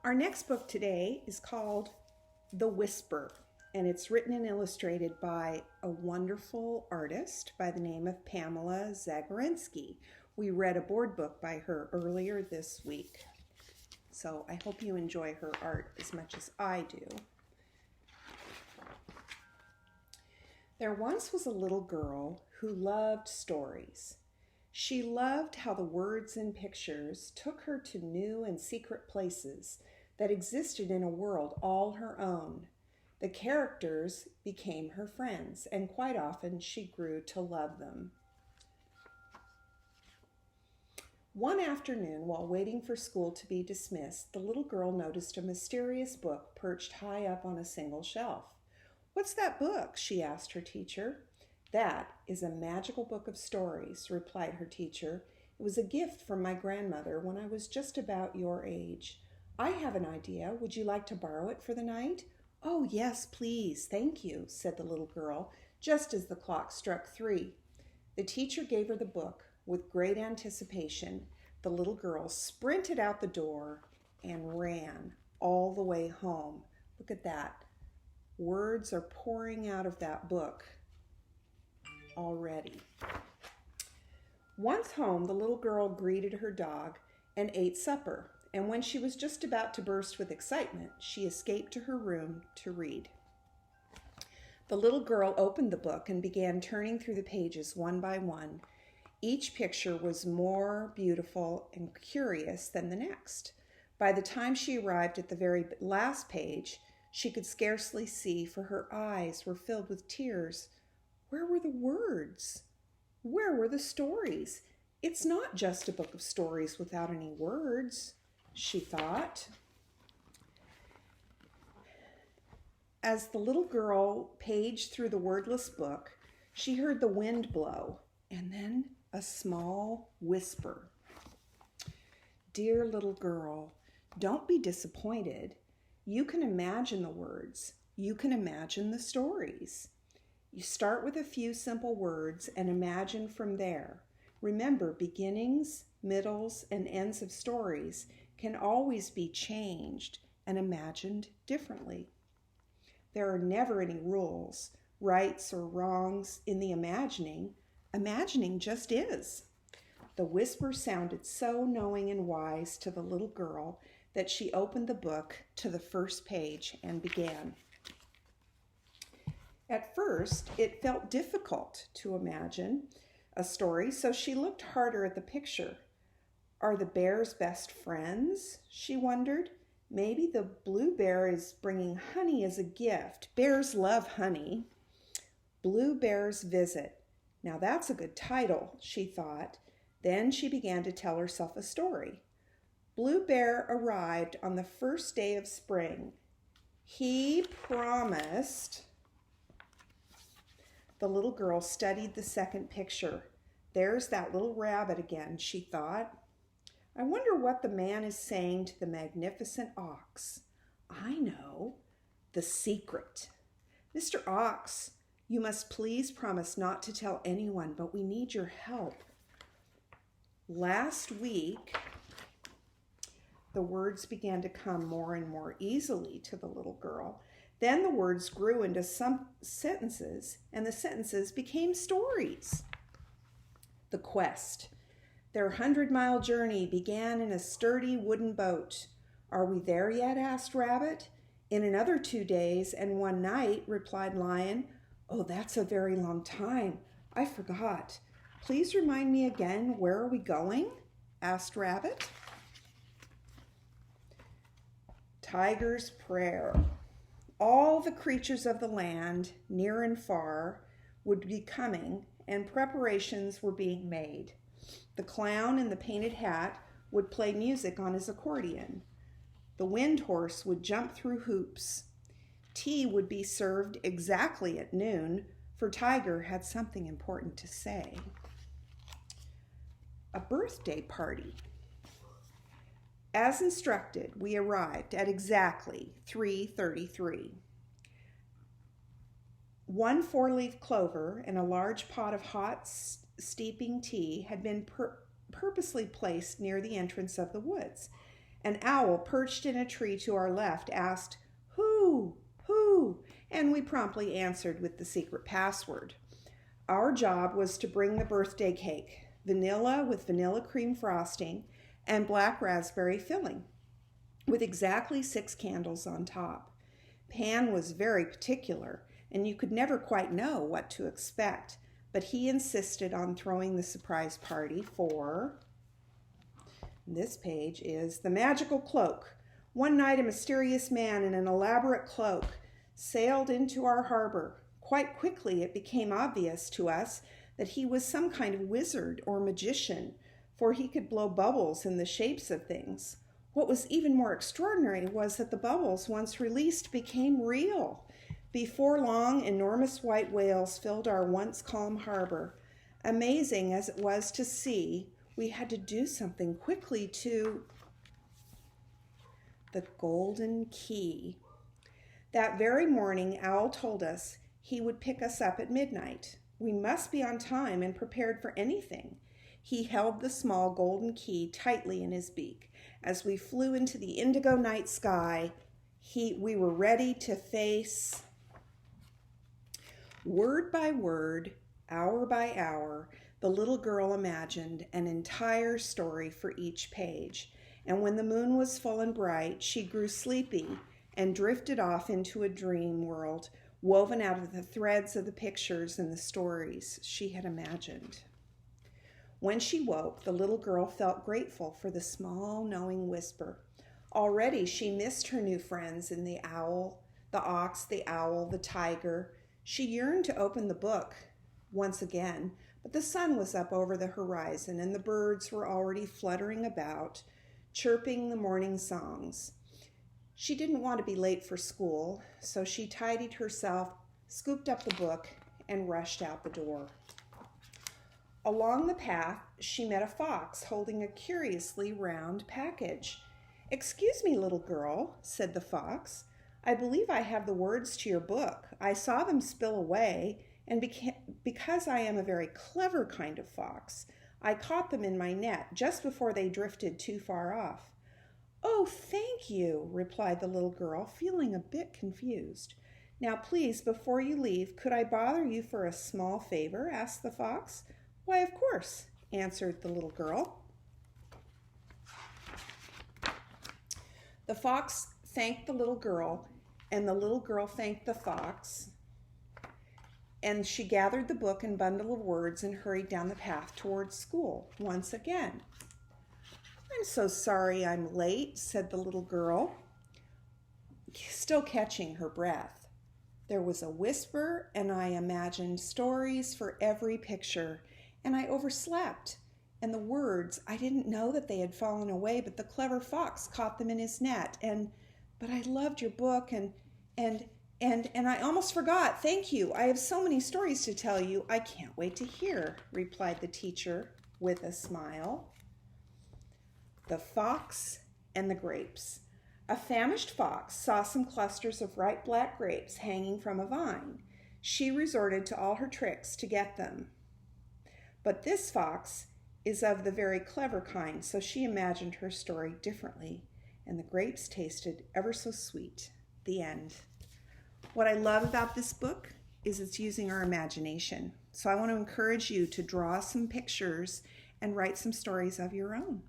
Our next book today is called The Whisper, and it's written and illustrated by a wonderful artist by the name of Pamela Zagorensky. We read a board book by her earlier this week, so I hope you enjoy her art as much as I do. There once was a little girl who loved stories. She loved how the words and pictures took her to new and secret places that existed in a world all her own. The characters became her friends, and quite often she grew to love them. One afternoon, while waiting for school to be dismissed, the little girl noticed a mysterious book perched high up on a single shelf. "What's that book?" she asked her teacher. "That is a magical book of stories," replied her teacher. "It was a gift from my grandmother when I was just about your age. I have an idea. Would you like to borrow it for the night?" "Oh, yes, please, thank you," said the little girl, just as the clock struck 3. The teacher gave her the book. With great anticipation, the little girl sprinted out the door and ran all the way home. Look at that. Words are pouring out of that book already. Once home, the little girl greeted her dog and ate supper, and when she was just about to burst with excitement, she escaped to her room to read. The little girl opened the book and began turning through the pages one by one. Each picture was more beautiful and curious than the next. By the time she arrived at the very last page, she could scarcely see, for her eyes were filled with tears. Where were the words? Where were the stories? It's not just a book of stories without any words, she thought. As the little girl paged through the wordless book, she heard the wind blow and then a small whisper. "Dear little girl, don't be disappointed. You can imagine the words. You can imagine the stories. You start with a few simple words and imagine from there. Remember, beginnings, middles, and ends of stories can always be changed and imagined differently. There are never any rules, rights or wrongs in the imagining. Imagining just is." The whisper sounded so knowing and wise to the little girl that she opened the book to the first page and began. At first, it felt difficult to imagine a story, so she looked harder at the picture. Are the bears best friends? She wondered. Maybe the blue bear is bringing honey as a gift. Bears love honey. Blue Bear's Visit. Now that's a good title, she thought. Then she began to tell herself a story. Blue Bear arrived on the first day of spring. He promised. The little girl studied the second picture. There's that little rabbit again, she thought. I wonder what the man is saying to the magnificent ox. I know. The secret. "Mr. Ox, you must please promise not to tell anyone, but we need your help." Last week, the words began to come more and more easily to the little girl. Then the words grew into some sentences, and the sentences became stories. The quest. Their 100-mile journey began in a sturdy wooden boat. "Are we there yet?" asked Rabbit. "In another 2 days and 1 night," replied Lion. "Oh, that's a very long time. I forgot. Please remind me again, where are we going?" asked Rabbit. Tiger's Prayer. All the creatures of the land, near and far, would be coming, and preparations were being made. The clown in the painted hat would play music on his accordion. The wind horse would jump through hoops. Tea would be served exactly at noon, for Tiger had something important to say. A birthday party. As instructed, we arrived at exactly 3:33. 1 4-leaf clover and a large pot of hot steeping tea had been purposely placed near the entrance of the woods. An owl perched in a tree to our left asked, "Who? Who?" And we promptly answered with the secret password. Our job was to bring the birthday cake, vanilla with vanilla cream frosting and black raspberry filling, with exactly 6 candles on top. Pan was very particular, and you could never quite know what to expect, but he insisted on throwing the surprise party for... This page is The Magical Cloak. One night a mysterious man in an elaborate cloak sailed into our harbor. Quite quickly it became obvious to us that he was some kind of wizard or magician, for he could blow bubbles in the shapes of things. What was even more extraordinary was that the bubbles, once released, became real. Before long, enormous white whales filled our once calm harbor. Amazing as it was to see, we had to do something quickly to... The Golden Key. That very morning, Owl told us he would pick us up at midnight. We must be on time and prepared for anything. He held the small golden key tightly in his beak. As we flew into the indigo night sky, we were ready to face... Word by word, hour by hour, the little girl imagined an entire story for each page. And when the moon was full and bright, she grew sleepy and drifted off into a dream world woven out of the threads of the pictures and the stories she had imagined. When she woke, the little girl felt grateful for the small, knowing whisper. Already she missed her new friends in the owl, the ox, the owl, the tiger. She yearned to open the book once again, but the sun was up over the horizon and the birds were already fluttering about, chirping the morning songs. She didn't want to be late for school, so she tidied herself, scooped up the book, and rushed out the door. Along the path, she met a fox holding a curiously round package. "Excuse me, little girl," said the fox. "I believe I have the words to your book. I saw them spill away, and because I am a very clever kind of fox, I caught them in my net just before they drifted too far off." "Oh, thank you," replied the little girl, feeling a bit confused. "Now, please, before you leave, could I bother you for a small favor?" asked the fox. "Why, of course," answered the little girl. The fox thanked the little girl, and the little girl thanked the fox, and she gathered the book and bundle of words and hurried down the path towards school once again. "I'm so sorry I'm late," said the little girl, still catching her breath. "There was a whisper, and I imagined stories for every picture, and I overslept. And the words, I didn't know that they had fallen away, but the clever fox caught them in his net. But I loved your book, and I almost forgot. Thank you. I have so many stories to tell you. I can't wait to hear," replied the teacher with a smile. The Fox and the Grapes. A famished fox saw some clusters of ripe black grapes hanging from a vine. She resorted to all her tricks to get them. But this fox is of the very clever kind, so she imagined her story differently, and the grapes tasted ever so sweet. The end. What I love about this book is it's using our imagination. So I want to encourage you to draw some pictures and write some stories of your own.